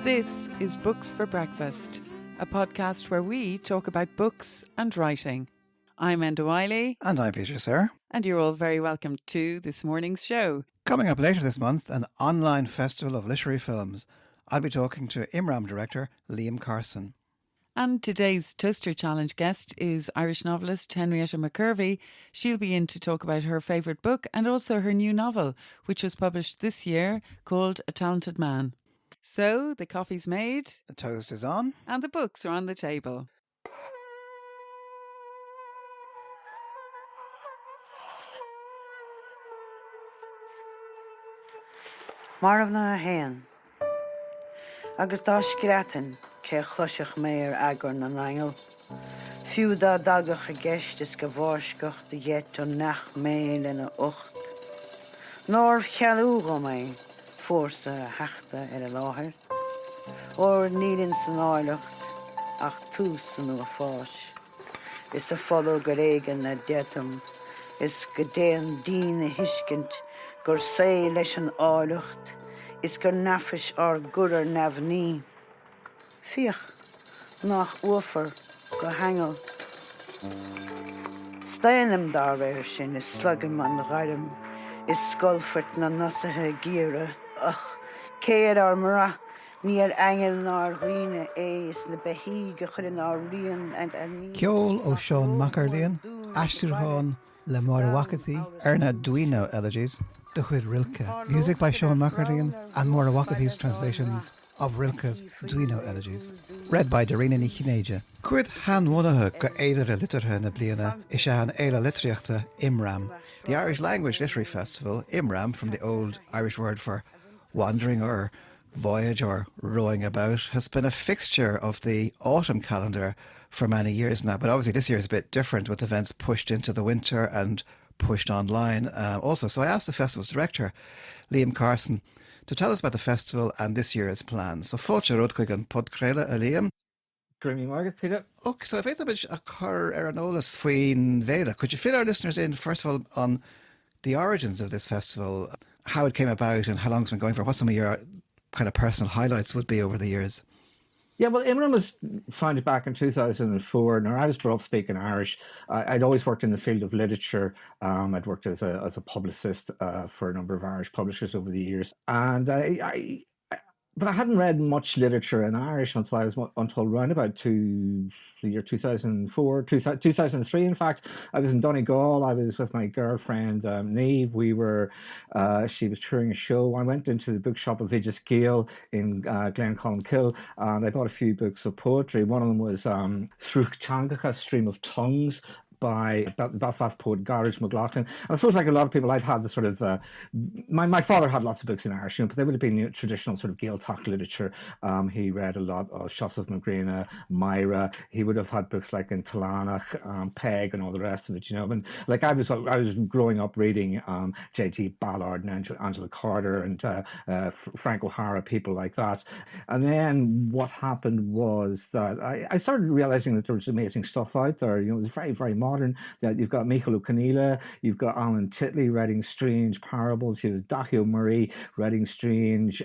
This is Books for Breakfast, a podcast where we talk about books and writing. I'm Enda Wiley. And I'm Peter Sirr. And you're all very welcome to this morning's show. Coming up later this month, an online festival of literary films. I'll be talking to IMRAM director Liam Carson. And today's Toaster Challenge guest is Irish novelist Henrietta McKervey. She'll be in to talk about her favourite book and also her new novel, which was published this year, called A Talented Man. So, the coffee's made. The toast is on. And the books are on the table. Marvna hen. Agus dá screatan ce chluiseach mé agur na angel. Fiú dá dagach a gceist is go bhórscocht de dhéit ó nach méil in a ucht. Nóir chealú go mé fórsa heachta a láthir. Or nílinn san áilecht ach tús san ua fáis. Is a follow go réigen na deatam. Is go déan dín a hiiscint gur sé leis an áilecht. Is gur nafis ar gurar navní. Fioch nach uafar go hangel. Stainam dar réir sin is slugam an gairim. Is sculfort na nasathe gíra. Ach, céad ar mara. Níor angel nar riine is na behí go chuireann ar rion and ní. Ceol ó Sean McKervey, Aistirchán le Morawakathy, Erna Duino elegies, The Huid Rilke. Music by Sean McKervey and Morawakathy's translations of Rilke's Duino elegies. Read by Darina Nichineja. Cuid han wonathe go éidir a litirthe na bliana is an éile litríochta IMRAM. The Irish Language Literary Festival, IMRAM, from the old Irish word for wandering or voyage or rowing about, has been a fixture of the autumn calendar for many years now. But obviously this year is a bit different with events pushed into the winter and pushed online also. So I asked the festival's director, Liam Carson, to tell us about the festival and this year's plans. So fáilte rud chuig an podcréile a Liam. Grimmy Margaret, Peter. Okay, so if I bit a chur ar an ólas faoin Vela, could you fill our listeners in first of all on the origins of this festival, how it came about and how long it's been going for, what some of your kind of personal highlights would be over the years? Yeah, well, IMRAM was founded back in 2004. Now, I was brought up speaking Irish. I'd always worked in the field of literature. I'd worked as a publicist for a number of Irish publishers over the years. And but I hadn't read much literature in Irish until around about the year 2004, 2003. In fact, I was in Donegal. I was with my girlfriend, Niamh. She was touring a show. I went into the bookshop of Vigis Gale in Glencolmkill, and I bought a few books of poetry. One of them was Srúch Teangacha, Stream of Tongues, by Belfast poet Garage McLaughlin. And I suppose, like a lot of people, I'd had the sort of my father had lots of books in Irish, but they would have been traditional sort of Gaeltacht literature. He read a lot of Shossav McGrena, Myra. He would have had books like in Talanach, Peg, and all the rest of it. And like I was growing up reading J.G. Ballard and Angela Carter and Frank O'Hara, people like that. And then what happened was that I started realizing that there was amazing stuff out there. It was very, very modern. You've got Michael O'Conneilla, you've got Alan Titley writing strange parables, you've Dachio Murray writing strange,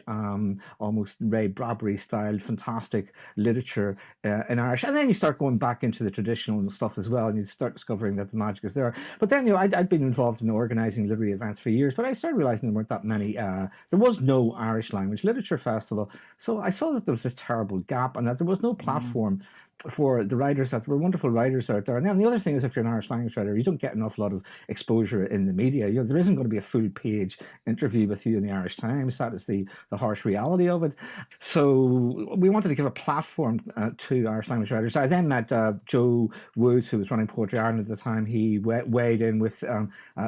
almost Ray Bradbury style, fantastic literature in Irish. And then you start going back into the traditional stuff as well, and you start discovering that the magic is there. But then, I'd been involved in organising literary events for years, but I started realising there weren't that many, there was no Irish language literature festival. So I saw that there was this terrible gap and that there was no platform for the writers. That there were wonderful writers out there. And then the other thing is, if you're an Irish language writer, you don't get an awful lot of exposure in the media. There isn't going to be a full page interview with you in the Irish Times. That is the harsh reality of it. So we wanted to give a platform to Irish language writers. I then met Joe Woods, who was running Poetry Ireland at the time. He weighed in with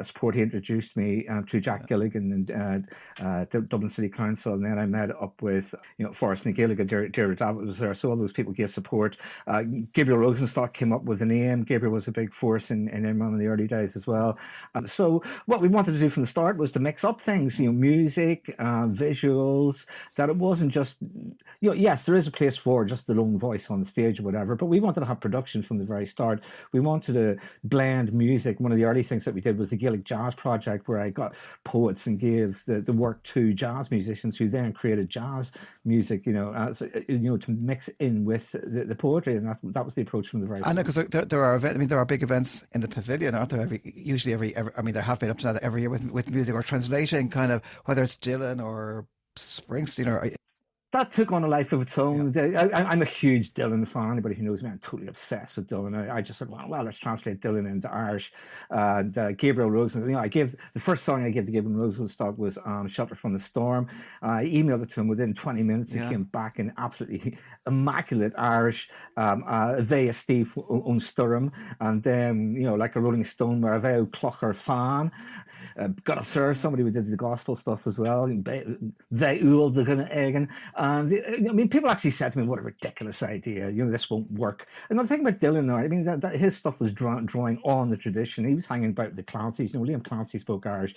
support. He introduced me to Jack Gilligan and Dublin City Council. And then I met up with Forrest McGilligan, Deirdre Davitt was there. So all those people gave support. Gabriel Rosenstock came up with a name. Gabriel was a big force in IMRAM in the early days as well. So what we wanted to do from the start was to mix up things, music, visuals, that it wasn't just, yes, there is a place for just the lone voice on the stage or whatever, but we wanted to have production from the very start. We wanted to blend music. One of the early things that we did was the Gaelic Jazz Project, where I got poets and gave the work to jazz musicians who then created jazz music, to mix in with the poetry, and that was the approach from the very start. I know, because there are big events in the pavilion, aren't there? Usually every there have been up to now every year with music or translating, kind of, whether it's Dylan or Springsteen or. That took on a life of its own. Yeah. I'm a huge Dylan fan. Anybody who knows me, I'm totally obsessed with Dylan. I just said, well, let's translate Dylan into Irish. Gabriel Rosen, I gave the first song I gave to Gabriel Rosenstock was "Shelter from the Storm." I emailed it to him within 20 minutes. It came back in absolutely immaculate Irish. They Steve on Sturm, and then like a Rolling Stone, where they Clocher fan. Got a Sirr, somebody who did the gospel stuff as well. They Ul the Gonna Egan. And people actually said to me, "What a ridiculous idea! This won't work." And the thing about Dylan, that his stuff was drawing on the tradition. He was hanging about the Clancys. Liam Clancy spoke Irish.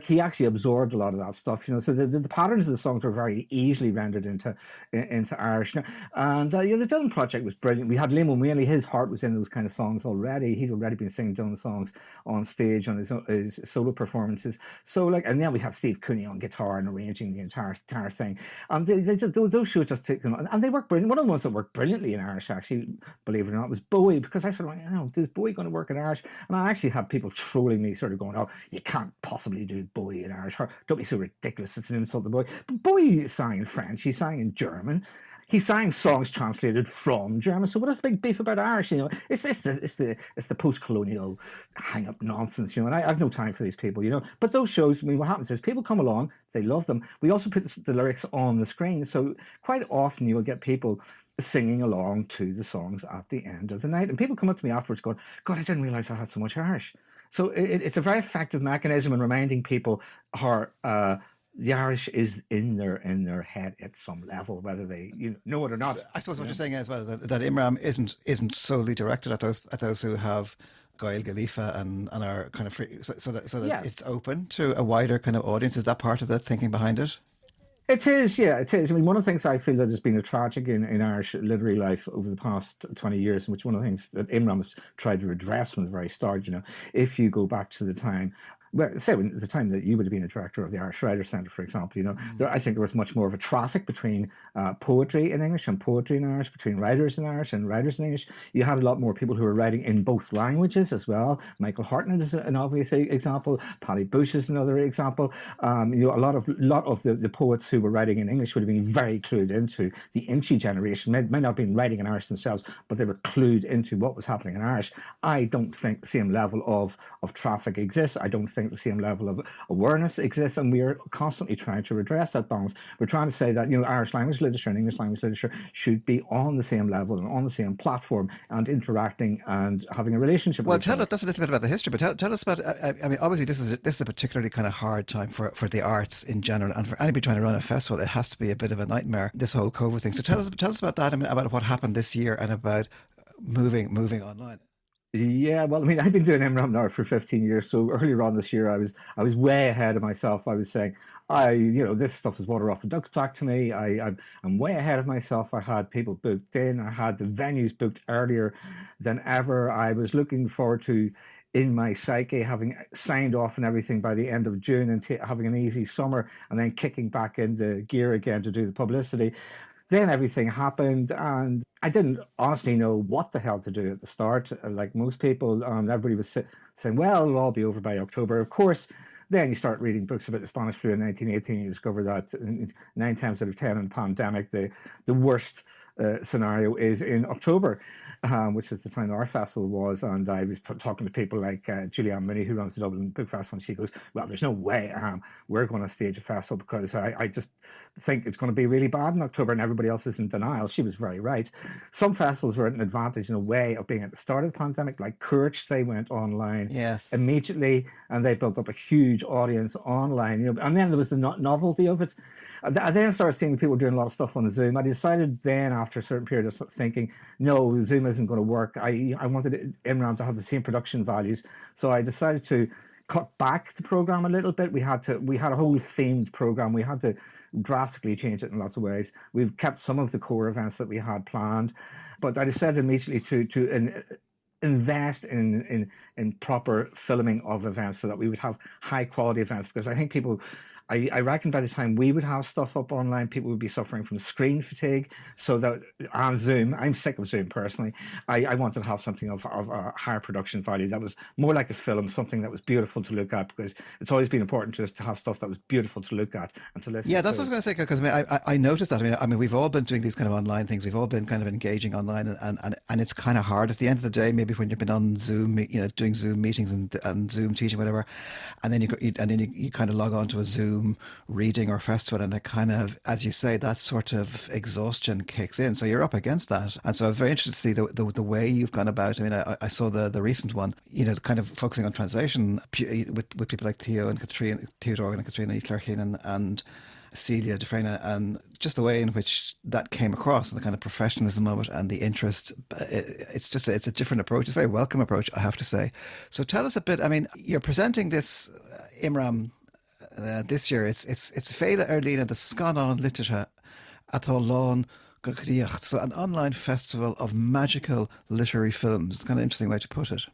He actually absorbed a lot of that stuff. So the patterns of the songs were very easily rendered into Irish. And the Dylan project was brilliant. We had Liam O'Malley; his heart was in those kind of songs already. He'd already been singing Dylan songs on stage on his solo performances. So and then we had Steve Cooney on guitar and arranging the entire thing. And those shows just took, and they worked brilliant. One of the ones that worked brilliantly in Irish, actually, believe it or not, was Bowie, because I sort of went, is Bowie going to work in Irish? And I actually had people trolling me, sort of going, "Oh, you can't possibly do Bowie in Irish. Don't be so ridiculous. It's an insult to Bowie." But Bowie sang in French. He sang in German. He sang songs translated from German. So what is the big beef about Irish? It's the post-colonial hang-up nonsense. And I have no time for these people. But those shows, what happens is people come along, they love them. We also put the lyrics on the screen, so quite often you will get people singing along to the songs at the end of the night, and people come up to me afterwards going, "God, I didn't realize I had so much Irish." So it's a very effective mechanism in reminding people how the Irish is in their head at some level, whether they know it or not. I suppose what you're saying as well, that IMRAM isn't solely directed at those who have Gael Galifa and are kind of free, so that it's open to a wider kind of audience. Is that part of the thinking behind it? It is, yeah, it is. One of the things I feel that has been a tragic in Irish literary life over the past 20 years, and which one of the things that IMRAM has tried to address from the very start, if you go back to the time, say the time that you would have been a director of the Irish Writers' Centre, for example, I think there was much more of a traffic between poetry in English and poetry in Irish, between writers in Irish and writers in English. You had a lot more people who were writing in both languages as well. Michael Hartnett is an obvious example. Paddy Bush is another example. A lot of the poets who were writing in English would have been very clued into the Inchy generation. May not have been writing in Irish themselves, but they were clued into what was happening in Irish. I don't think the same level of traffic exists. I don't think the same level of awareness exists, and we are constantly trying to redress that balance. We're trying to say that Irish language literature and English language literature should be on the same level and on the same platform and interacting and having a relationship. Well, tell us, that's a little bit about the history, but tell us about. Obviously, this is a particularly kind of hard time for the arts in general, and for anybody trying to run a festival, it has to be a bit of a nightmare. This whole COVID thing. So tell us about that. About what happened this year and about moving online. Yeah, well, I've been doing IMRAM now for 15 years. So earlier on this year, I was way ahead of myself. I was saying, this stuff is water off a duck's back to me. I'm way ahead of myself. I had people booked in. I had the venues booked earlier than ever. I was looking forward to, in my psyche, having signed off and everything by the end of June and having an easy summer, and then kicking back into gear again to do the publicity. Then everything happened, and I didn't honestly know what the hell to do at the start. Like most people, everybody was saying, well, it'll all be over by October. Of course, then you start reading books about the Spanish flu in 1918, you discover that 9 times out of 10 in the pandemic, the worst scenario is in October, which is the time our festival was. And I was talking to people like Julianne Mooney, who runs the Dublin Book Festival, and she goes, well, there's no way we're going to stage a festival, because I just think it's going to be really bad in October, and everybody else is in denial. She was very right. Some festivals were at an advantage in a way of being at the start of the pandemic, like Courage. They went online immediately, and they built up a huge audience online. And then there was the novelty of it. I then started seeing people doing a lot of stuff on Zoom. I decided then, after a certain period of thinking, no, Zoom isn't going to work. I wanted IMRAM to have the same production values. So I decided to cut back the program a little bit. We had a whole themed program. We had to drastically change it in lots of ways. We've kept some of the core events that we had planned, but I decided immediately to invest in proper filming of events so that we would have high quality events, because I think I reckon by the time we would have stuff up online, people would be suffering from screen fatigue. So that on Zoom, I'm sick of Zoom personally. I wanted to have something of a higher production value that was more like a film, something that was beautiful to look at, because it's always been important to us to have stuff that was beautiful to look at and to listen to. Yeah, that's what I was going to say, because I noticed that. I mean, we've all been doing these kind of online things. We've all been kind of engaging online, and it's kind of hard at the end of the day. Maybe when you've been on Zoom, doing Zoom meetings and Zoom teaching, whatever, and then you kind of log on to a Zoom reading or festival, and it kind of, as you say, that sort of exhaustion kicks in. So you're up against that, and so I was very interested to see the way you've gone about. I mean, I saw the recent one, kind of focusing on translation with people like Theo Dorgan and Katrina Clarkin and Celia Dufresne, and just the way in which that came across, and the kind of professionalism of it and the interest. It's a different approach. It's a very welcome approach, I have to say. So tell us a bit. I mean, you're presenting this IMRAM this year. It's Féile Erlína de Scanán Literature atá lán go críocht. So an online festival of magical literary films. It's kind of an interesting way to put it.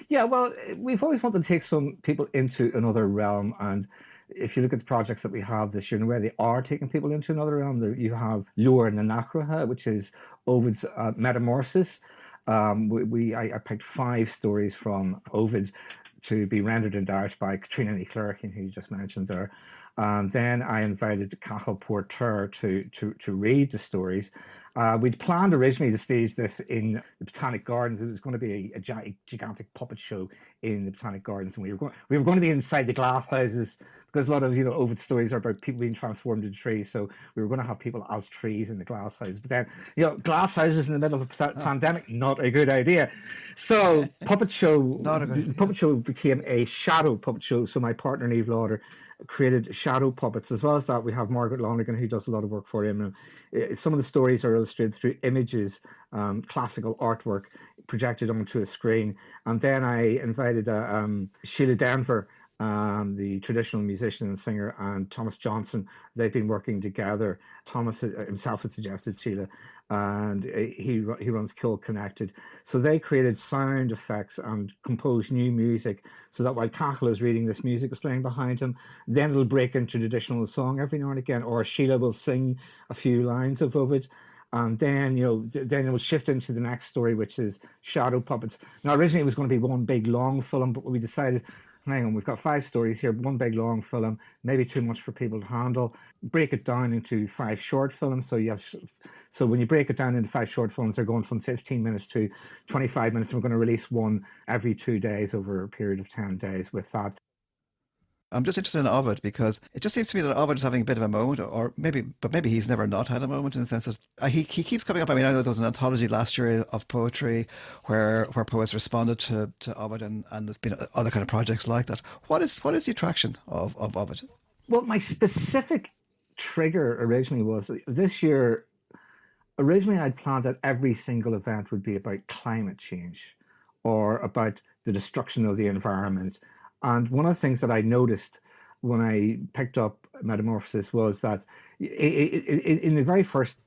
Yeah, well, we've always wanted to take some people into another realm, and if you look at the projects that we have this year and where they are taking people into another realm, you have Luar na Nachratha, which is Ovid's Metamorphosis. I picked 5 stories from Ovid to be rendered in Irish by Katrina Clarkin, who you just mentioned there. Then I invited Cathal Porter to read the stories. We'd planned originally to stage this in the Botanic Gardens. It was going to be a gigantic puppet show in the Botanic Gardens, and we were going to be inside the glass houses, because a lot of Ovid stories are about people being transformed into trees. So we were going to have people as trees in the glass houses. But then glass houses in the middle of a pandemic, not a good idea. So puppet show, the puppet show became a shadow puppet show. So my partner Niamh Lauder created shadow puppets. As well as that, we have Margaret Lonergan, who does a lot of work for him. Some of the stories are illustrated through images, classical artwork projected onto a screen. And then I invited Sheila Denver, the traditional musician and singer, and Thomas Johnson. They've been working together. Thomas himself had suggested Sheila, and he runs Cool Connected. So they created sound effects and composed new music, so that while Cathal is reading, this music is playing behind him. Then it'll break into traditional song every now and again, or Sheila will sing a few lines of it. And then, then it will shift into the next story, which is Shadow Puppets. Now, originally it was going to be one big long film, but we decided, hang on, we've got 5 stories here, one big long film, maybe too much for people to handle. Break it down into 5 short films. So when you break it down into 5 short films, they're going from 15 minutes to 25 minutes. And we're going to release one every 2 days over a period of 10 days with that. I'm just interested in Ovid, because it just seems to me that Ovid is having a bit of a moment, or maybe he's never not had a moment, in the sense that he keeps coming up. I mean, I know there was an anthology last year of poetry where poets responded to Ovid, and there's been other kind of projects like that. What is the attraction of Ovid? Well, my specific trigger originally was this year. Originally, I'd planned that every single event would be about climate change or about the destruction of the environment. And one of the things that I noticed when I picked up Metamorphosis was that in the very first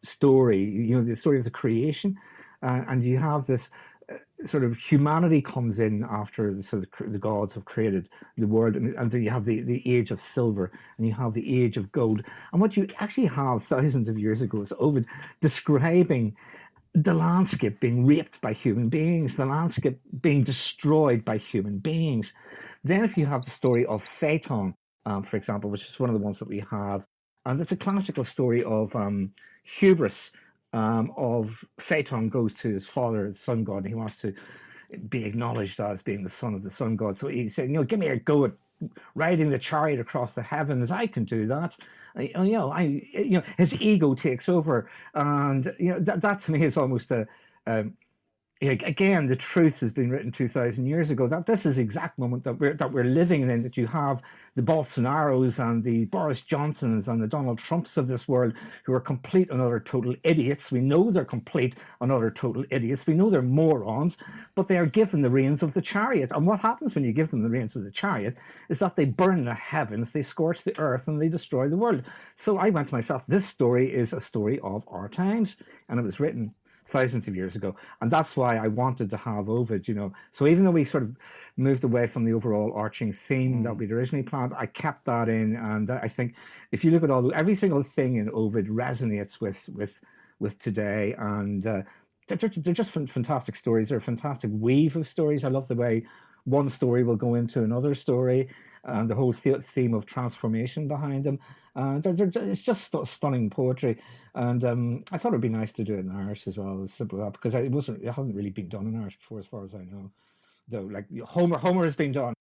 story, the story of the creation, and you have this sort of humanity comes in after the gods have created the world, and then you have the age of silver, and you have the age of gold. And what you actually have thousands of years ago is Ovid describing the landscape being raped by human beings, the landscape being destroyed by human beings. Then if you have the story of Phaeton, for example, which is one of the ones that we have, and it's a classical story of hubris, of Phaeton goes to his father, the sun god, and he wants to be acknowledged as being the son of the sun god. So he said, give me a go at riding the chariot across the heavens. I can do that. His ego takes over, and that to me is almost a again, the truth has been written 2,000 years ago. That this is the exact moment that we're living in. That you have the Bolsonaros and the Boris Johnsons and the Donald Trumps of this world who are complete and utter total idiots. We know they're complete and utter total idiots. We know they're morons, but they are given the reins of the chariot. And what happens when you give them the reins of the chariot is that they burn the heavens, they scorch the earth, and they destroy the world. So I went to myself, this story is a story of our times, and it was written thousands of years ago. And that's why I wanted to have Ovid, So even though we sort of moved away from the overall arching theme that we'd originally planned, I kept that in. And I think if you look at every single thing in Ovid resonates with today. And they're just fantastic stories. They're a fantastic weave of stories. I love the way one story will go into another story, and the whole theme of transformation behind them. It's just stunning poetry. And I thought it'd be nice to do it in Irish as well, as simple as that, because it hasn't really been done in Irish before, as far as I know. Though, like Homer has been done.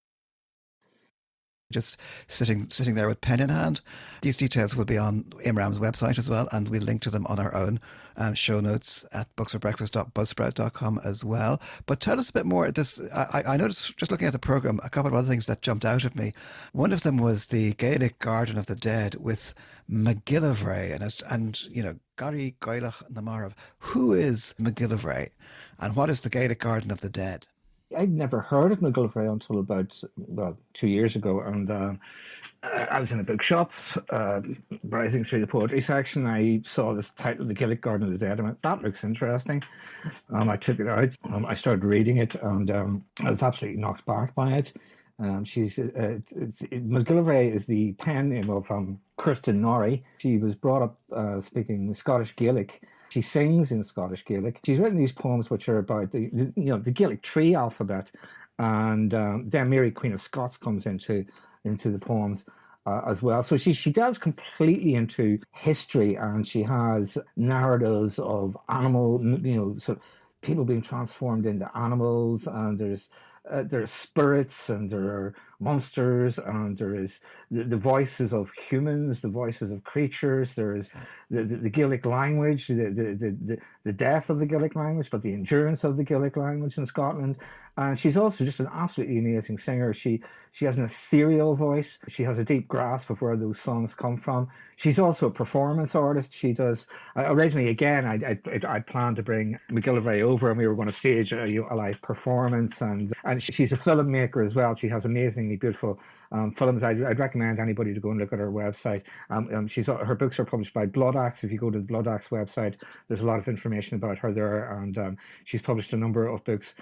Just sitting there with pen in hand. These details will be on IMRAM's website as well, and we'll link to them on our own show notes at booksforbreakfast.buzzsprout.com as well. But tell us a bit more. I noticed, just looking at the programme, a couple of other things that jumped out at me. One of them was the Gaelic Garden of the Dead with McGillivray and Gary Gaelach Namarov. Who is McGillivray, and what is the Gaelic Garden of the Dead? I'd never heard of McGillivray until about 2 years ago, and I was in a bookshop browsing through the poetry section. I saw this title, "The Gaelic Garden of the Dead." I went, "That looks interesting." I took it out. I started reading it, and I was absolutely knocked back by it. McGillivray is the pen name of Kirsten Norrie. She was brought up speaking Scottish Gaelic. She sings in Scottish Gaelic. She's written these poems which are about the Gaelic tree alphabet, and then Mary Queen of Scots comes into the poems as well. So she delves completely into history, and she has narratives of animal, sort of people being transformed into animals, and there's spirits, and there are monsters, and there is the voices of humans, the voices of creatures. There is the Gaelic language, the death of the Gaelic language, but the endurance of the Gaelic language in Scotland. And she's also just an absolutely amazing singer. She has an ethereal voice. She has a deep grasp of where those songs come from. She's also a performance artist. She does originally, again, I'd planned to bring McGillivray over, and we were going to stage a live performance. And she's a filmmaker as well. She has amazingly beautiful films. I'd recommend anybody to go and look at her website. Her books are published by Blood Axe. If you go to the Blood Axe website, there's a lot of information about her there, and she's published a number of books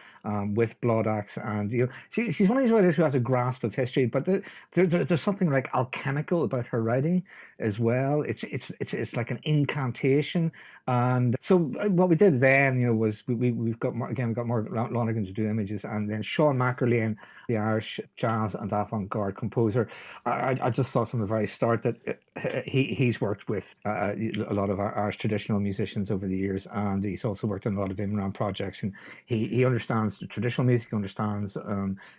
with Blood Axe. And she's one of these writers who has a grasp of history, but there's something like alchemical about her writing as well. It's like an incantation. And so what we did then, was we've got Mark Lonergan to do images, and then Sean McErlean, the Irish jazz and avant-garde composer. I just thought from the very start that he's worked with a lot of Irish traditional musicians over the years, and he's also worked on a lot of IMRAM projects, and he understands the traditional music, he understands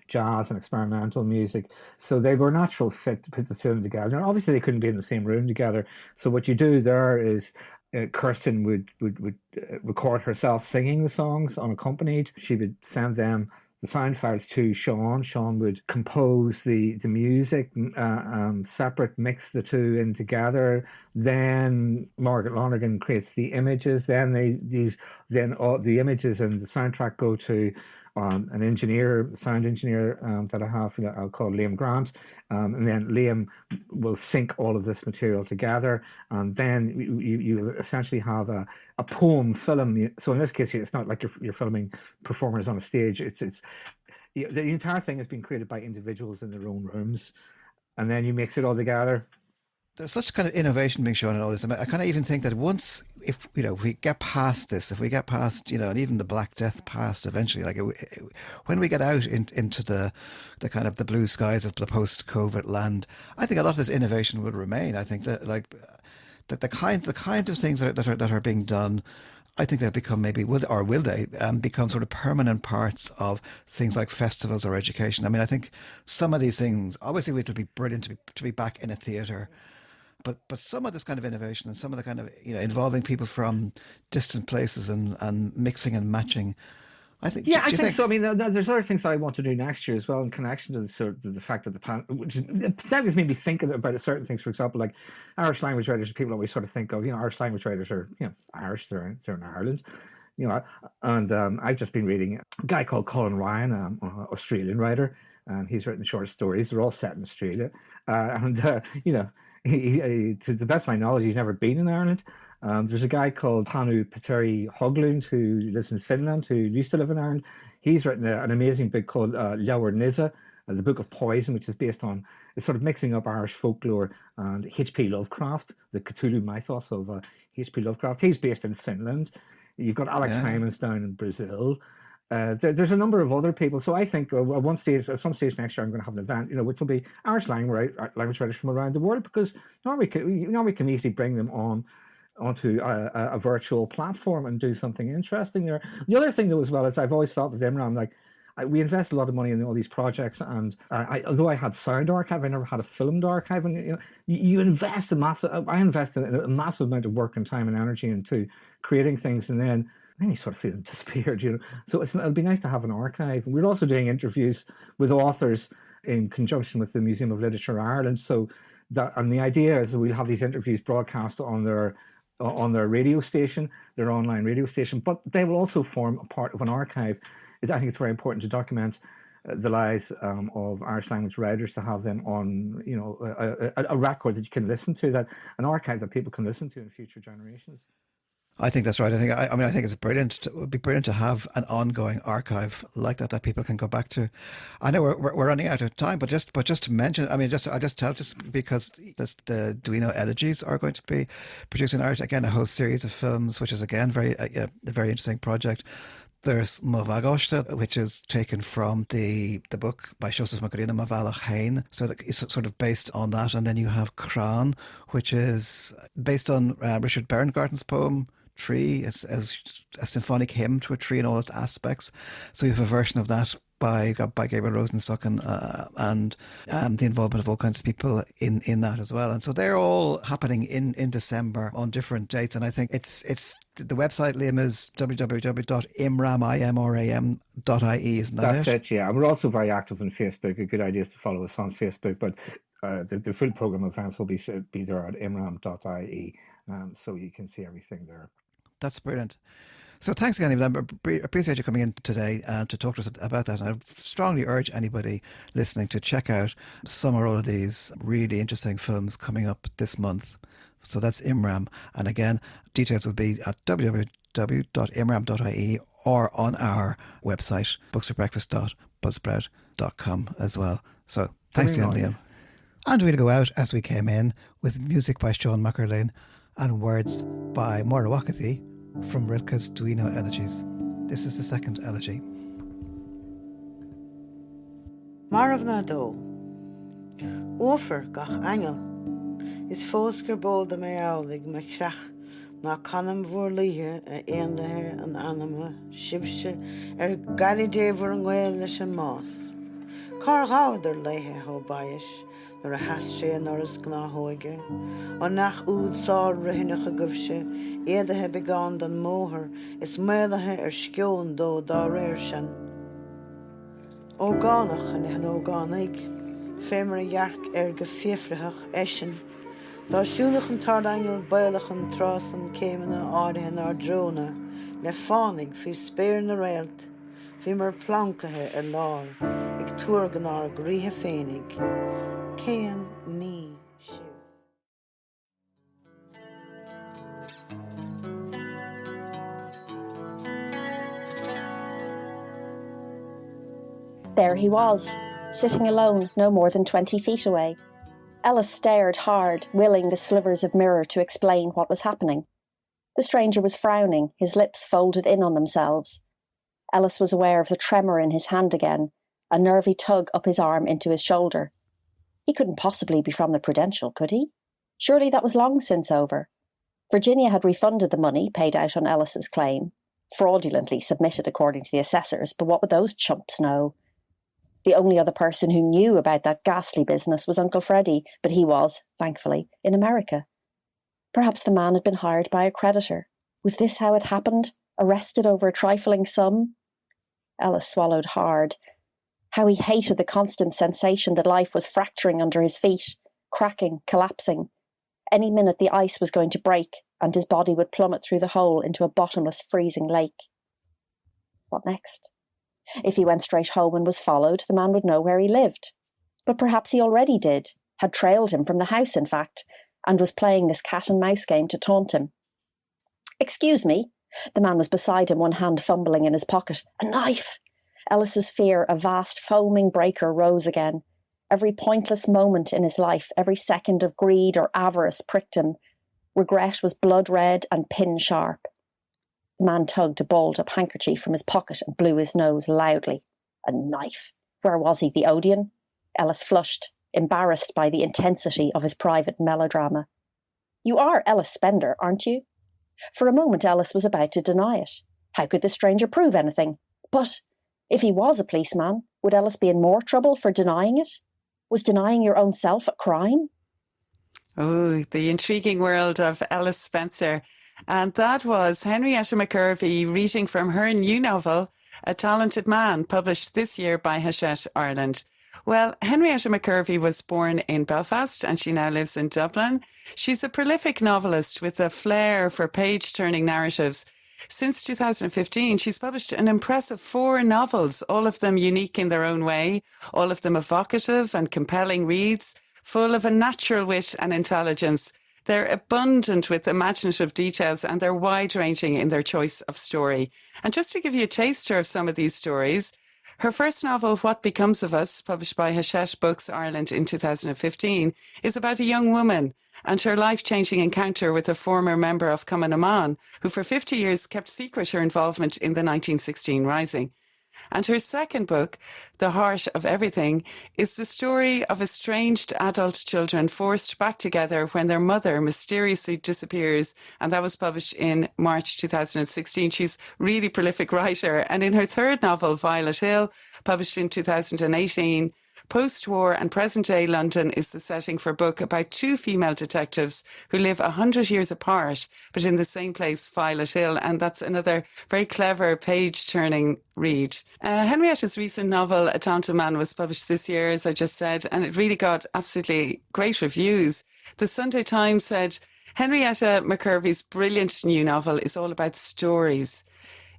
jazz and experimental music. So they were a natural fit to put the two of them together. And obviously they couldn't be in the same room together. So what you do there is Kirsten would record herself singing the songs unaccompanied. She would send them the sound files to Sean. Sean would compose the music separate, mix the two in together. Then Margaret Lonergan creates the images. Then all the images and the soundtrack go to an sound engineer that I have. I'll call Liam Grant, and then Liam will sync all of this material together, and then you essentially have a poem film. So in this case, it's not like you're filming performers on a stage. It's the entire thing has been created by individuals in their own rooms, and then you mix it all together. There's such kind of innovation being shown in all this. I kind of even think that once, if we get past this, if we get past, and even the Black Death past eventually, like when we get out into the kind of the blue skies of the post-COVID land, I think a lot of this innovation will remain. I think that the kind of things that are being done, I think they'll become will they become sort of permanent parts of things like festivals or education. I mean, I think some of these things, obviously it'll be brilliant to be back in a theatre. But some of this kind of innovation and some of the kind of involving people from distant places and mixing and matching, I think. Yeah, do I you think so. I mean, there's other things that I want to do next year as well in connection to the fact that that has made me think about certain things. For example, like Irish language writers, people always sort of think of, Irish language writers are, Irish, they're in Ireland, and I've just been reading a guy called Colin Ryan, an Australian writer. He's written short stories. They're all set in Australia, he, to the best of my knowledge, he's never been in Ireland. There's a guy called Panu Petteri Hoglund who lives in Finland, who used to live in Ireland. He's written an amazing book called Leabhar Niva, the Book of Poison, which is based on, it's sort of mixing up Irish folklore and H.P. Lovecraft, the Cthulhu mythos of H.P. Lovecraft. He's based in Finland. You've got Alex Hyman's down in Brazil. There's a number of other people. So I think at some stage next year, I'm going to have an event, which will be Irish language writers from around the world, because now we can easily bring them onto a virtual platform and do something interesting there. The other thing, though, as well, is I've always felt with IMRAM, we invest a lot of money in all these projects, and although I had sound archive, I never had a filmed archive, and you invest I invested a massive amount of work and time and energy into creating things, and then you sort of see them disappeared, So it'll be nice to have an archive. And we're also doing interviews with authors in conjunction with the Museum of Literature Ireland. So and the idea is that we'll have these interviews broadcast on their radio station, their online radio station, but they will also form a part of an archive. I think it's very important to document the lives of Irish language writers, to have them on, a record that you can listen to, an archive that people can listen to in future generations. I think that's right. I think it's brilliant. It would be brilliant to have an ongoing archive like that people can go back to. I know we're running out of time, but just to mention, I just tell because the Duino Elegies are going to be producing Irish again, a whole series of films, which is again a very interesting project. There's Movagoshta, which is taken from the book by Seosamh Macarena, Mavalach Hain. So it's sort of based on that. And then you have Cran, which is based on Richard Barengarten's poem Tree, as a symphonic hymn to a tree in all its aspects. So you have a version of that by Gabriel Rosenstock and the involvement of all kinds of people in that as well. And so they're all happening in December on different dates. And I think it's the website, Liam, is www.imram.ie, isn't that That's it, yeah. We're also very active on Facebook. A good idea is to follow us on Facebook, but the full programme of events will be there at imram.ie, so you can see everything there. That's brilliant. So thanks again, Evelyn. I appreciate you coming in today to talk to us about that. And I strongly urge anybody listening to check out some or all of these really interesting films coming up this month. So that's IMRAM. And again, details will be at www.imram.ie or on our website, booksforbreakfast.buzzsprout.com as well. So thanks again, Liam. And we'll go out as we came in with music by Sean McKervey and words by Maura Wakathy from Rilke's Duino Elegies. This is the second elegy. Maravna do. Ofer gach angel. Is fósgur bóda mé álig me creach na canam bhór líthe a éandathe an anama sibse galidéhar an ghil leis an más. Car gáidir léthe ho baiis nar a hassé noras gnáthóige. An nach úd sár rihinach a gubse éadathe began dan móthar is méalathe scion dó dá réir sin. Ó gánach an ó gánaig, fémar a dhearc go fiefrithach eisian. Tá siúlach an tardangel bailach an trás an céimena áirithe nar dróna, le fánig fi spéir na réalt, fi mar plancathe lár, ag tuairgan ar gríthe fénig. Céan ní siú. There he was, sitting alone no more than 20 feet away. Ellis stared hard, willing the slivers of mirror to explain what was happening. The stranger was frowning, his lips folded in on themselves. Ellis was aware of the tremor in his hand again, a nervy tug up his arm into his shoulder. He couldn't possibly be from the Prudential, could he? Surely that was long since over. Virginia had refunded the money paid out on Ellis's claim, fraudulently submitted according to the assessors, but what would those chumps know? The only other person who knew about that ghastly business was Uncle Freddie, but he was, thankfully, in America. Perhaps the man had been hired by a creditor. Was this how it happened? Arrested over a trifling sum? Ellis swallowed hard. How he hated the constant sensation that life was fracturing under his feet, cracking, collapsing. Any minute the ice was going to break, and his body would plummet through the hole into a bottomless, freezing lake. What next? If he went straight home and was followed, the man would know where he lived. But perhaps he already did, had trailed him from the house, in fact, and was playing this cat-and-mouse game to taunt him. "Excuse me." The man was beside him, one hand fumbling in his pocket. A knife! Ellis's fear, a vast foaming breaker, rose again. Every pointless moment in his life, every second of greed or avarice pricked him. Regret was blood-red and pin-sharp. The man tugged a balled-up handkerchief from his pocket and blew his nose loudly. A knife. Where was he, the Odeon? Ellis flushed, embarrassed by the intensity of his private melodrama. "You are Ellis Spender, aren't you?" For a moment Ellis was about to deny it. How could the stranger prove anything? But if he was a policeman, would Ellis be in more trouble for denying it? Was denying your own self a crime? Oh, the intriguing world of Ellis Spencer. And that was Henrietta McKervey reading from her new novel, A Talented Man, published this year by Hachette Ireland. Well, Henrietta McKervey was born in Belfast and she now lives in Dublin. She's a prolific novelist with a flair for page-turning narratives. Since 2015, she's published an impressive 4 novels, all of them unique in their own way, all of them evocative and compelling reads, full of a natural wit and intelligence. They're abundant with imaginative details and they're wide-ranging in their choice of story. And just to give you a taster of some of these stories, her first novel, What Becomes of Us, published by Hachette Books Ireland in 2015, is about a young woman and her life-changing encounter with a former member of Cumann Amán, who for 50 years kept secret her involvement in the 1916 Rising. And her second book, The Heart of Everything, is the story of estranged adult children forced back together when their mother mysteriously disappears. And that was published in March 2016. She's a really prolific writer. And in her third novel, Violet Hill, published in 2018, post-war and present-day London is the setting for a book about 2 female detectives who live 100 years apart, but in the same place, Violet Hill, and that's another very clever page-turning read. Henrietta's recent novel, A Talented Man, was published this year, as I just said, and it really got absolutely great reviews. The Sunday Times said, Henrietta McKervey's brilliant new novel is all about stories.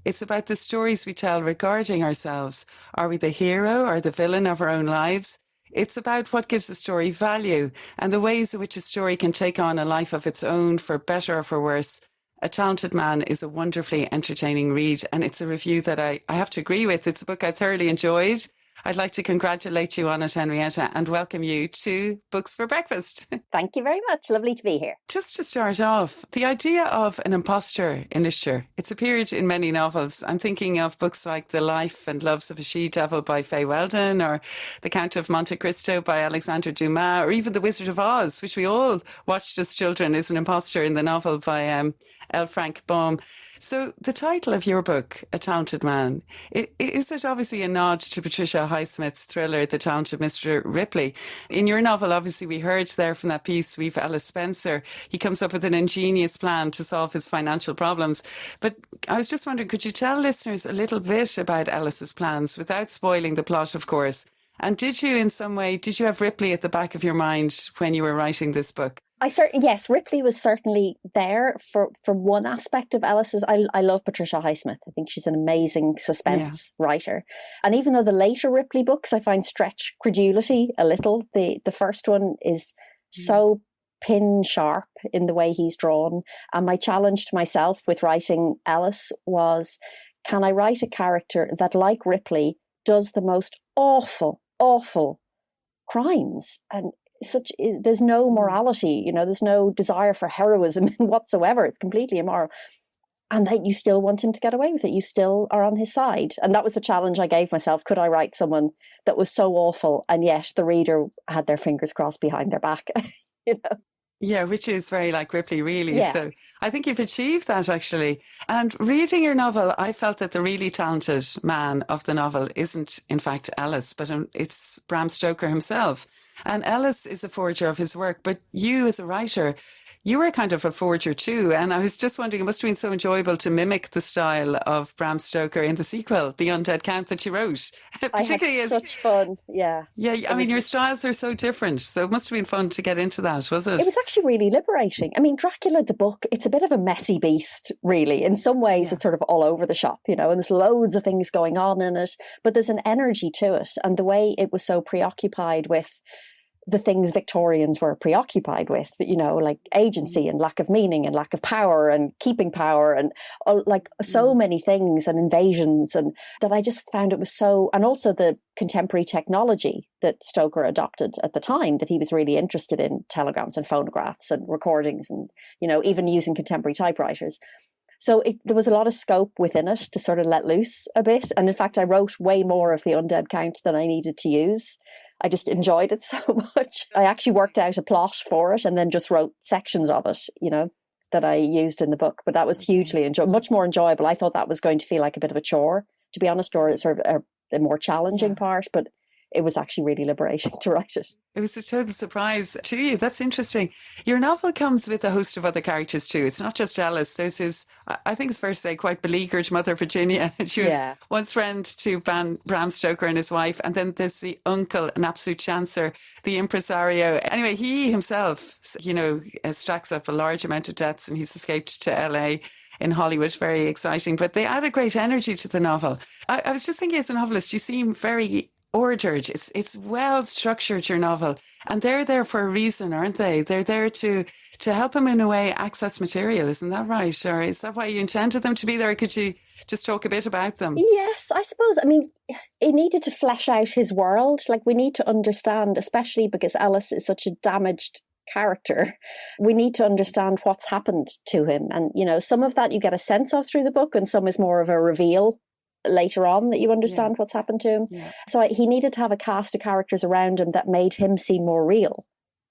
It's about the stories we tell regarding ourselves. Are we the hero or the villain of our own lives? It's about what gives a story value and the ways in which a story can take on a life of its own, for better or for worse. A Talented Man is a wonderfully entertaining read, and it's a review that I have to agree with. It's a book I thoroughly enjoyed. I'd like to congratulate you on it, Henrietta, and welcome you to Books for Breakfast. Thank you very much. Lovely to be here. Just to start off, the idea of an imposter in literature, it's appeared in many novels. I'm thinking of books like The Life and Loves of a She-Devil by Faye Weldon, or The Count of Monte Cristo by Alexander Dumas, or even The Wizard of Oz, which we all watched as children, is an imposter in the novel by L. Frank Baum. So the title of your book, A Talented Man, is it obviously a nod to Patricia Highsmith's thriller, The Talented Mr. Ripley? In your novel, obviously, we heard there from that piece, we've Ellis Spencer. He comes up with an ingenious plan to solve his financial problems. But I was just wondering, could you tell listeners a little bit about Ellis's plans without spoiling the plot, of course? And did you, in some way, did you have Ripley at the back of your mind when you were writing this book? Yes, Ripley was certainly there for one aspect of Ellis's. I love Patricia Highsmith. I think she's an amazing suspense writer. And even though the later Ripley books I find stretch credulity a little, the first one is so pin sharp in the way he's drawn. And my challenge to myself with writing Ellis was, can I write a character that, like Ripley, does the most awful crimes, and there's no morality, there's no desire for heroism whatsoever. It's completely immoral. And that you still want him to get away with it. You still are on his side. And that was the challenge I gave myself. Could I write someone that was so awful and yet the reader had their fingers crossed behind their back? Yeah, which is very like Ripley, really. Yeah. So I think you've achieved that, actually. And reading your novel, I felt that the really talented man of the novel isn't, in fact, Ellis, but it's Bram Stoker himself. And Ellis is a forger of his work, but you as a writer, you were kind of a forger too, and I was just wondering, it must have been so enjoyable to mimic the style of Bram Stoker in the sequel, The Undead Count, that you wrote. Particularly I had such fun, yeah. Yeah, I mean, your styles are so different, so it must have been fun to get into that, was it? It was actually really liberating. I mean, Dracula, the book, it's a bit of a messy beast, really. In some ways, it's sort of all over the shop, and there's loads of things going on in it, but there's an energy to it. And the way it was so preoccupied with the things Victorians were preoccupied with, like agency and lack of meaning and lack of power and keeping power and like so many things and invasions, and that I just found it was so, and also the contemporary technology that Stoker adopted at the time, that he was really interested in telegrams and phonographs and recordings and, even using contemporary typewriters. So there was a lot of scope within it to sort of let loose a bit. And in fact, I wrote way more of the Undead Count than I needed to use. I just enjoyed it so much. I actually worked out a plot for it and then just wrote sections of it, that I used in the book. But that was hugely much more enjoyable. I thought that was going to feel like a bit of a chore, to be honest, or sort of a more challenging part. But it was actually really liberating to write it. It was a total surprise to you. That's interesting. Your novel comes with a host of other characters too. It's not just Ellis. There's his, I think it's fair to say, quite beleaguered mother, Virginia. She was once friend to Bram Stoker and his wife. And then there's the uncle, an absolute chancer, the impresario. Anyway, he himself, stacks up a large amount of debts, and he's escaped to LA in Hollywood. Very exciting. But they add a great energy to the novel. I was just thinking, as a novelist, you seem very ordered. It's well structured, your novel, and they're there for a reason, aren't they? They're there to help him in a way access material, isn't that right? Or is that why you intended them to be there? Could you just talk a bit about them? Yes, I suppose. I mean, he needed to flesh out his world. Like, we need to understand, especially because Ellis is such a damaged character, we need to understand what's happened to him. And, some of that you get a sense of through the book, and some is more of a reveal later on that you understand what's happened to him. So he needed to have a cast of characters around him that made him seem more real,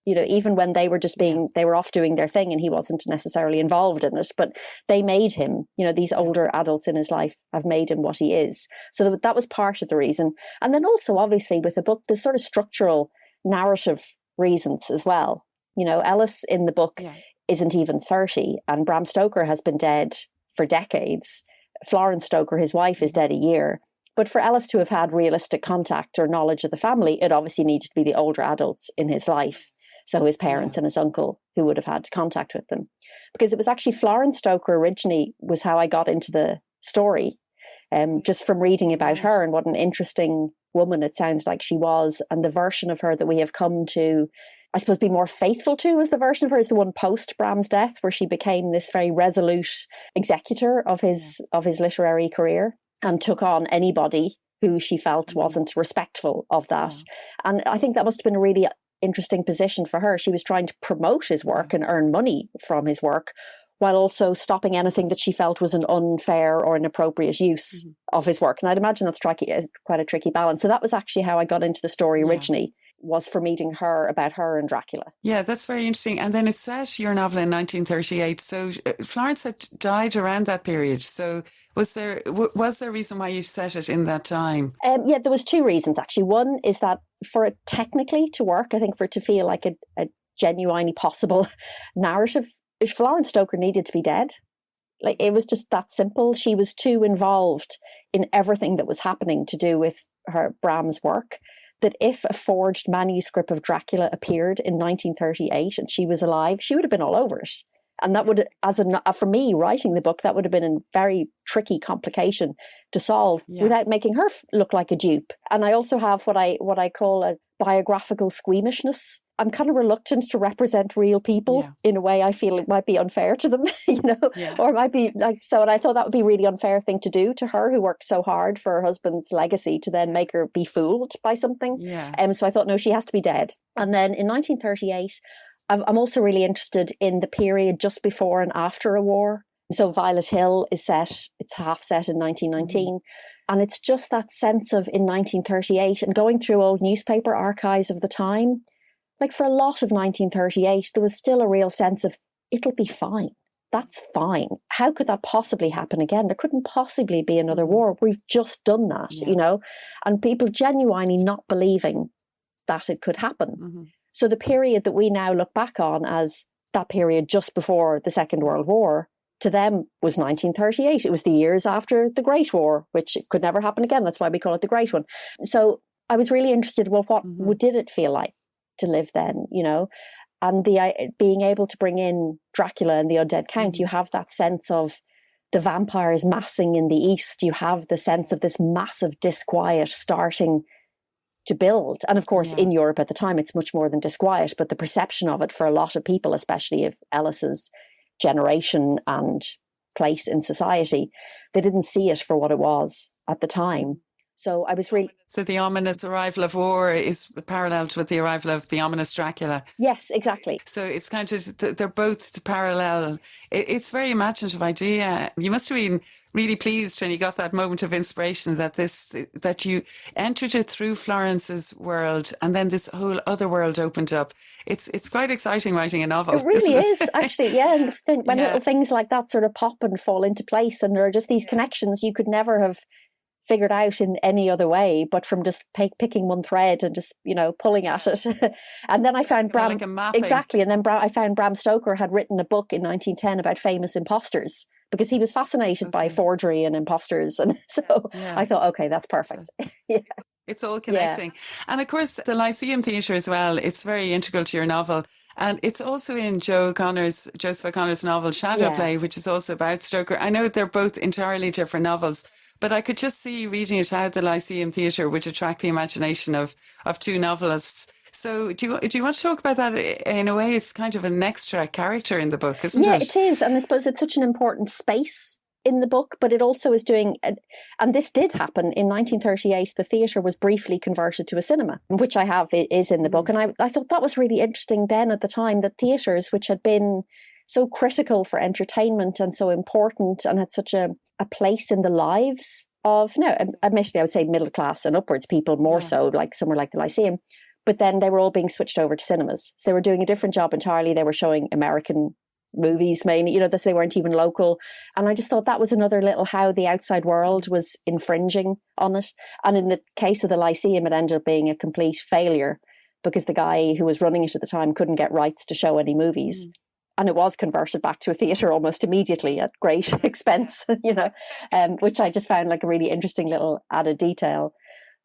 even when they were just they were off doing their thing and he wasn't necessarily involved in it, but they made him, these older adults in his life have made him what he is. So that was part of the reason. And then also, obviously, with the book, there's sort of structural narrative reasons as well. Ellis in the book isn't even 30, and Bram Stoker has been dead for decades. Florence Stoker, his wife, is dead a year. But for Ellis to have had realistic contact or knowledge of the family, it obviously needed to be the older adults in his life. So his parents and his uncle, who would have had contact with them. Because it was actually Florence Stoker originally was how I got into the story, just from reading about her and what an interesting woman it sounds like she was. And the version of her that we have come to, I suppose, be more faithful to, as the version of her is the one post Bram's death, where she became this very resolute executor of his literary career and took on anybody who she felt wasn't respectful of that. And I think that must have been a really interesting position for her. She was trying to promote his work and earn money from his work, while also stopping anything that she felt was an unfair or inappropriate use of his work. And I'd imagine that's quite a tricky balance. So that was actually how I got into the story originally. Was for meeting her, about her and Dracula. Yeah, that's very interesting. And then it's set, your novel, in 1938. So Florence had died around that period. So was there a reason why you set it in that time? There was two reasons, actually. One is that for it technically to work, I think for it to feel like a genuinely possible narrative, Florence Stoker needed to be dead. Like, it was just that simple. She was too involved in everything that was happening to do with her Bram's work, that if a forged manuscript of Dracula appeared in 1938 and she was alive, she would have been all over it. And that would, for me, writing the book, that would have been a very tricky complication to solve without making her look like a dupe. And I also have what I call a biographical squeamishness. I'm kind of reluctant to represent real people in a way I feel it might be unfair to them, or it might be like so. And I thought that would be a really unfair thing to do to her, who worked so hard for her husband's legacy, to then make her be fooled by something. So I thought, no, she has to be dead. And then in 1938, I'm also really interested in the period just before and after a war. So Violet Hill is set, it's half set in 1919. And it's just that sense of in 1938 and going through old newspaper archives of the time. Like, for a lot of 1938, there was still a real sense of, it'll be fine. That's fine. How could that possibly happen again? There couldn't possibly be another war. We've just done that, and people genuinely not believing that it could happen. So the period that we now look back on as that period just before the Second World War, to them was 1938. It was the years after the Great War, which could never happen again. That's why we call it the Great One. So I was really interested, well, what did it feel like to live then, you know? And being able to bring in Dracula and the Undead Count, you have that sense of the vampires massing in the east. You have the sense of this massive disquiet starting to build. And of course, in Europe at the time, it's much more than disquiet, but the perception of it for a lot of people, especially of Ellis's generation and place in society, they didn't see it for what it was at the time. So I was really... So the ominous arrival of war is paralleled with the arrival of the ominous Dracula. Yes, exactly. So it's kind of, they're both parallel. It's a very imaginative idea. You must have been really pleased when you got that moment of inspiration that you entered it through Florence's world and then this whole other world opened up. It's quite exciting writing a novel. It really is, actually, yeah. And when little things like that sort of pop and fall into place, and there are just these connections you could never have figured out in any other way, but from just picking one thread and just, you know, pulling at it. And then I found Bram, like a mapping. Exactly. And then I found Bram Stoker had written a book in 1910 about famous imposters, because he was fascinated by forgery and imposters. And so I thought, okay, that's perfect. It's all connecting. And of course, the Lyceum Theatre as well, it's very integral to your novel. And it's also in Joseph O'Connor's novel Shadowplay, which is also about Stoker. I know they're both entirely different novels, but I could just see reading it how the Lyceum Theatre would attract the imagination of two novelists. So do you want to talk about that? In a way, it's kind of an extra character in the book, isn't it? Yeah, it is. And I suppose it's such an important space in the book, but it also is doing, and this did happen in 1938, the theatre was briefly converted to a cinema, which I have is in the book. And I thought that was really interesting then at the time, that theatres, which had been so critical for entertainment and so important and had such a place in the lives of, admittedly I would say middle class and upwards people more so, like somewhere like the Lyceum, but then they were all being switched over to cinemas. So they were doing a different job entirely. They were showing American movies mainly, they weren't even local. And I just thought that was another little how the outside world was infringing on it. And in the case of the Lyceum, it ended up being a complete failure because the guy who was running it at the time couldn't get rights to show any movies. And it was converted back to a theatre almost immediately at great expense, which I just found like a really interesting little added detail.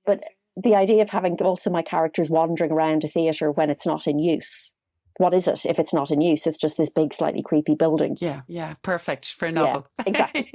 But the idea of having also my characters wandering around a theatre when it's not in use. What is it if it's not in use? It's just this big, slightly creepy building. Yeah, perfect for a novel. Yeah, exactly.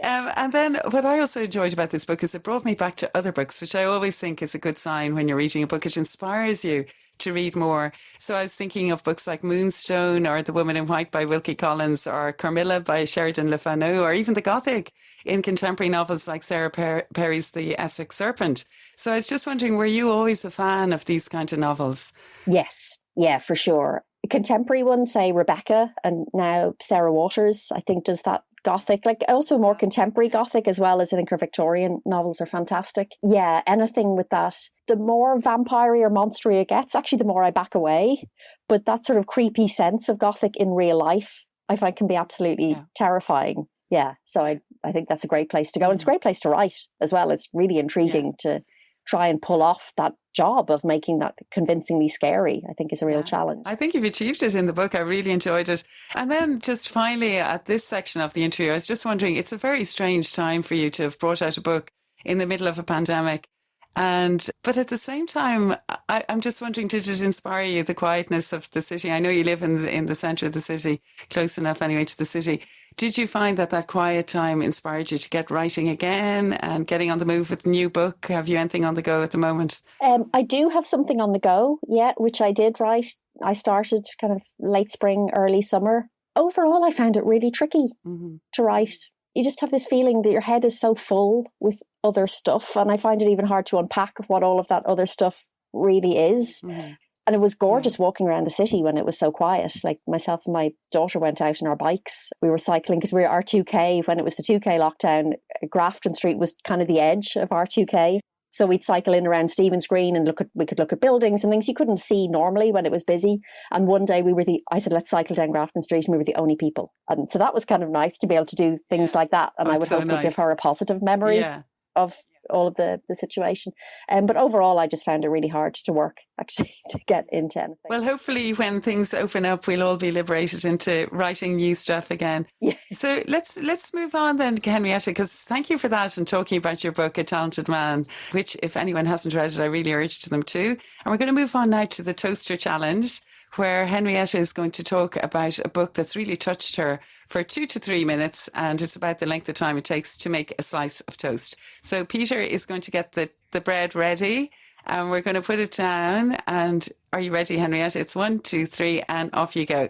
And then what I also enjoyed about this book is it brought me back to other books, which I always think is a good sign when you're reading a book. It inspires you to read more. So I was thinking of books like Moonstone or The Woman in White by Wilkie Collins or Carmilla by Sheridan Le Fanu, or even the Gothic in contemporary novels like Sarah Perry's The Essex Serpent. So I was just wondering, were you always a fan of these kind of novels? Yes. Yeah, for sure. Contemporary ones, say Rebecca and now Sarah Waters, I think does that Gothic, like also more contemporary Gothic as well as I think her Victorian novels are fantastic. Yeah, anything with that. The more vampire or monstery it gets, actually the more I back away. But that sort of creepy sense of Gothic in real life, I find can be absolutely terrifying. Yeah, so I think that's a great place to go. And it's a great place to write as well. It's really intriguing to try and pull off that job of making that convincingly scary, I think is a real challenge. I think you've achieved it in the book. I really enjoyed it. And then just finally at this section of the interview, I was just wondering, it's a very strange time for you to have brought out a book in the middle of a pandemic. But at the same time, I'm just wondering, did it inspire you, the quietness of the city? I know you live in the centre of the city, close enough anyway to the city. Did you find that quiet time inspired you to get writing again and getting on the move with a new book? Have you anything on the go at the moment? I do have something on the go, which I did write. I started kind of late spring, early summer. Overall, I found it really tricky to write. You just have this feeling that your head is so full with other stuff. And I find it even hard to unpack what all of that other stuff really is. And it was gorgeous walking around the city when it was so quiet. Like myself and my daughter went out on our bikes. We were cycling because we were R2K. When it was the 2K lockdown, Grafton Street was kind of the edge of R2K. So we'd cycle in around Stephen's Green and we could look at buildings and things you couldn't see normally when it was busy. And one day I said, let's cycle down Grafton Street, and we were the only people. And so that was kind of nice to be able to do things like that. And I would hope to give her a positive memory of all of the situation. But overall, I just found it really hard to work, actually, to get into anything. Well, hopefully when things open up, we'll all be liberated into writing new stuff again. Yeah. So let's move on then, Henrietta, because thank you for that and talking about your book, A Talented Man, which, if anyone hasn't read it, I really urge them to. And we're going to move on now to the Toaster Challenge, where Henrietta is going to talk about a book that's really touched her for 2 to 3 minutes, and it's about the length of time it takes to make a slice of toast. So Peter is going to get the bread ready, and we're going to put it down. And are you ready, Henrietta? It's 1, 2, 3, and off you go.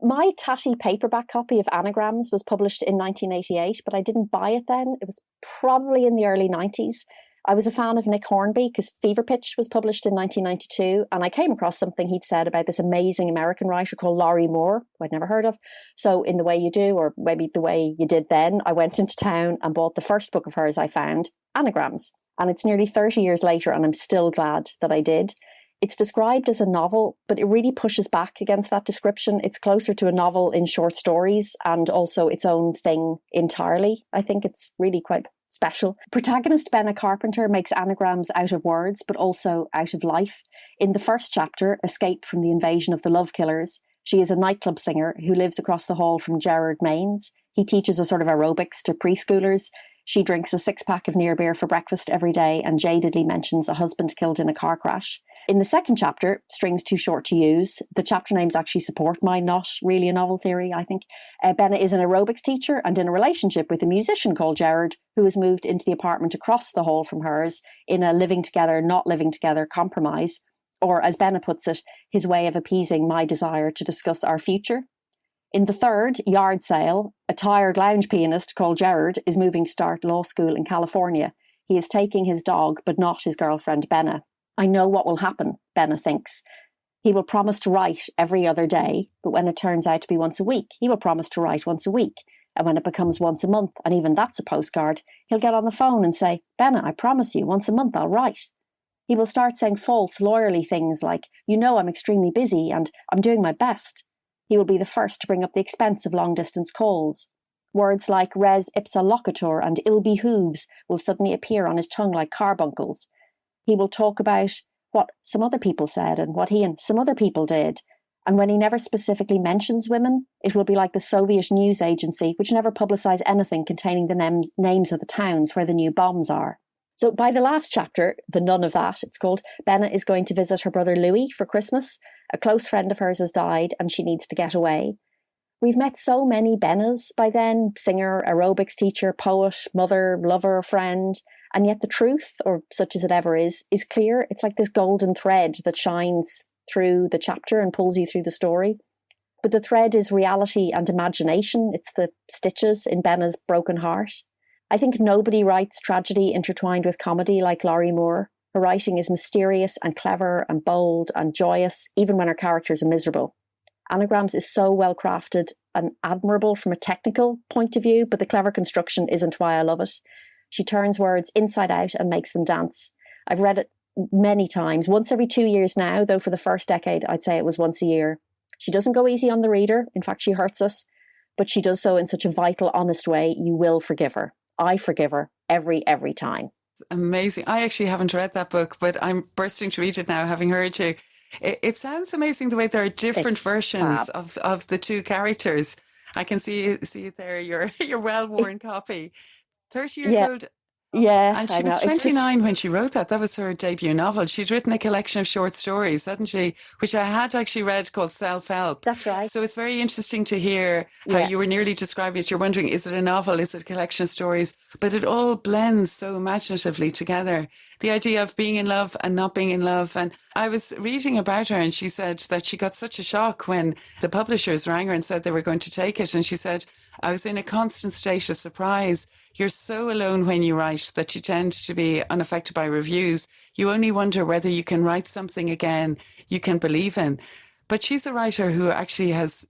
My tatty paperback copy of Anagrams was published in 1988, but I didn't buy it then. It was probably in the early 90s. I was a fan of Nick Hornby because Fever Pitch was published in 1992, and I came across something he'd said about this amazing American writer called Laurie Moore, who I'd never heard of. So in The Way You Do, or maybe The Way You Did Then, I went into town and bought the first book of hers I found, Anagrams. And it's nearly 30 years later, and I'm still glad that I did. It's described as a novel, but it really pushes back against that description. It's closer to a novel in short stories and also its own thing entirely. I think it's really quite special. Protagonist Benna Carpenter makes anagrams out of words, but also out of life. In the first chapter, Escape from the Invasion of the Love Killers, she is a nightclub singer who lives across the hall from Gerard Maines. He teaches a sort of aerobics to preschoolers. She drinks a 6-pack of near beer for breakfast every day and jadedly mentions a husband killed in a car crash. In the second chapter, Strings Too Short to Use, the chapter names actually support my not really a novel theory, I think. Benna is an aerobics teacher and in a relationship with a musician called Gerard, who has moved into the apartment across the hall from hers in a living together, not living together compromise, or as Benna puts it, his way of appeasing my desire to discuss our future. In the third, Yard Sale, a tired lounge pianist called Gerard is moving to start law school in California. He is taking his dog, but not his girlfriend, Benna. I know what will happen, Benna thinks. He will promise to write every other day, but when it turns out to be once a week, he will promise to write once a week. And when it becomes once a month, and even that's a postcard, he'll get on the phone and say, Benna, I promise you, once a month I'll write. He will start saying false, lawyerly things like, you know I'm extremely busy and I'm doing my best. He will be the first to bring up the expense of long-distance calls. Words like res ipsa locator and ill behooves will suddenly appear on his tongue like carbuncles. He will talk about what some other people said and what he and some other people did. And when he never specifically mentions women, it will be like the Soviet news agency, which never publicised anything containing the names of the towns where the new bombs are. So by the last chapter, the None of That, it's called, Benna is going to visit her brother Louis for Christmas. A close friend of hers has died and she needs to get away. We've met so many Bennas by then, singer, aerobics teacher, poet, mother, lover, friend. And yet the truth, or such as it ever is clear. It's like this golden thread that shines through the chapter and pulls you through the story. But the thread is reality and imagination. It's the stitches in Benna's broken heart. I think nobody writes tragedy intertwined with comedy like Laurie Moore. Her writing is mysterious and clever and bold and joyous, even when her characters are miserable. Anagrams is so well crafted and admirable from a technical point of view, but the clever construction isn't why I love it. She turns words inside out and makes them dance. I've read it many times, once every 2 years now, though for the first decade, I'd say it was once a year. She doesn't go easy on the reader. In fact, she hurts us, but she does so in such a vital, honest way. You will forgive her. I forgive her every time. It's amazing. I actually haven't read that book, but I'm bursting to read it now, having heard you. It sounds amazing the way there are different versions of the two characters. I can see it there, your well-worn copy. 30 years old. Yeah. And she was 29 when she wrote that. That was her debut novel. She'd written a collection of short stories, hadn't she? Which I had actually read called Self-Help. That's right. So it's very interesting to hear how you were nearly describing it. You're wondering, is it a novel? Is it a collection of stories? But it all blends so imaginatively together. The idea of being in love and not being in love. And I was reading about her and she said that she got such a shock when the publishers rang her and said they were going to take it. And she said, I was in a constant state of surprise. You're so alone when you write that you tend to be unaffected by reviews. You only wonder whether you can write something again you can believe in. But she's a writer who actually has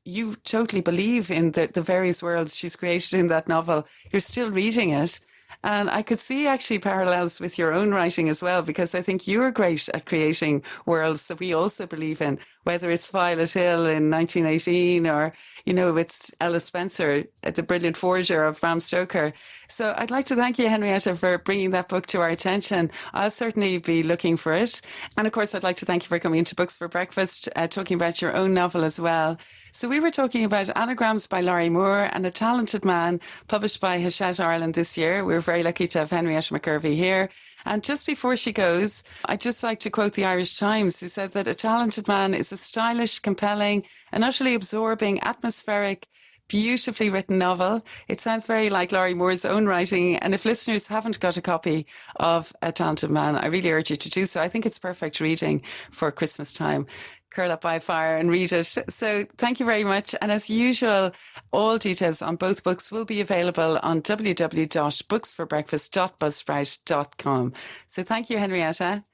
you totally believe in the various worlds she's created in that novel. You're still reading it. And I could see actually parallels with your own writing as well, because I think you're great at creating worlds that we also believe in, whether it's Violet Hill in 1918 or, it's Ella Spencer, the brilliant forger of Bram Stoker. So I'd like to thank you, Henrietta, for bringing that book to our attention. I'll certainly be looking for it. And of course, I'd like to thank you for coming into Books for Breakfast, talking about your own novel as well. So we were talking about Anagrams by Larry Moore and A Talented Man, published by Hachette Ireland this year. We're very lucky to have Henrietta McKervey here. And just before she goes, I'd just like to quote the Irish Times, who said that A Talented Man is a stylish, compelling and utterly absorbing, atmospheric, beautifully written novel. It sounds very like Larry Moore's own writing. And if listeners haven't got a copy of A Talented Man, I really urge you to do so. I think it's perfect reading for Christmas time. Curl up by a fire and read it. So thank you very much. And as usual, all details on both books will be available on www.booksforbreakfast.buzzsprout.com. So thank you, Henrietta.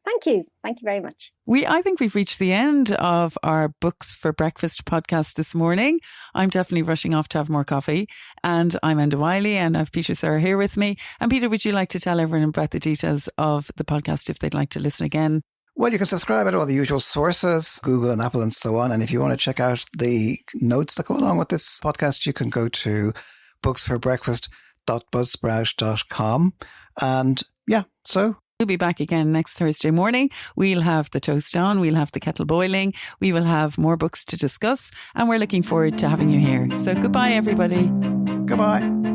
Thank you. Thank you very much. I think we've reached the end of our Books for Breakfast podcast this morning. I'm definitely rushing off to have more coffee. And I'm Enda Wiley and I have Peter Sirr here with me. And Peter, would you like to tell everyone about the details of the podcast if they'd like to listen again? Well, you can subscribe at all the usual sources, Google and Apple and so on. And if you want to check out the notes that go along with this podcast, you can go to booksforbreakfast.buzzsprout.com. And yeah, so we'll be back again next Thursday morning. We'll have the toast on. We'll have the kettle boiling. We will have more books to discuss. And we're looking forward to having you here. So goodbye, everybody. Goodbye.